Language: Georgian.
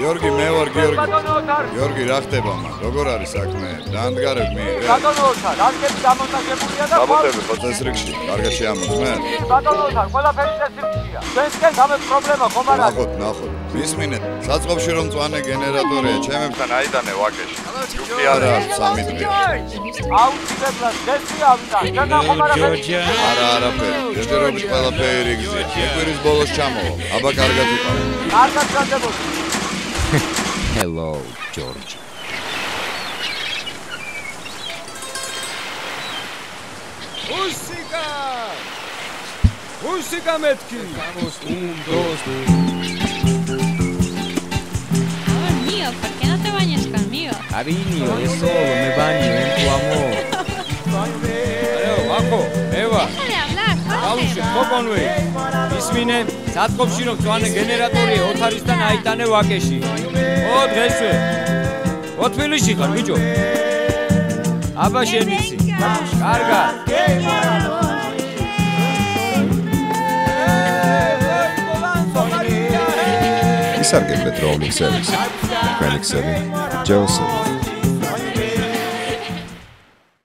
გიორგი, მე ვარ გიორგი. გიორგი, რა ხდება მან? როგორ არის საქმე? დაანდგარებ მიიღე? ბატონო ოთარ, რადგან დამონტაჟებულია და წესრიგში, კარგად შეამოწმე? ბატონო ოთარ, ყველაფერი წესრიგშია. ჩვენსკენ გამეთ პრობლემა ხომ არ არის? ნახოთ. მისმინეთ, საწყობში რომ მწვანე გენერატორია, ჩემებთან აიტანე ვაკეში. ჯუხი არა, 3 დღე. აუცილებლად გესია ავიდა. ჩვენ ხომ არა, არაფერი. ჯერჯერობით ყველაფერი გზია. ეკვირის ბოლოს ჩამოვა. აბა კარგად იყავ. კარგად გაგებოდი. Hello, George. Música! Música metki! Vamos, 1, 2, 3. Amor mío, ¿por qué no te bañas conmigo? Cariño, es solo, me baño en tu amor. Aleo, Vako, Eva. Deja de hablar, Galushi, Jorge. Kokonwe. Ismine, საწყობში რომ მწვანე გენერატორია ოთარისთან აიტანე ვაკეში. ო დღესვე. ო თბილისში ხარ, ბიჭო? აბა შენ იცი. კარგად. ისარგებლეთ როულინგ სერვისი. ქვენი ქსელი, ჯოსეფ.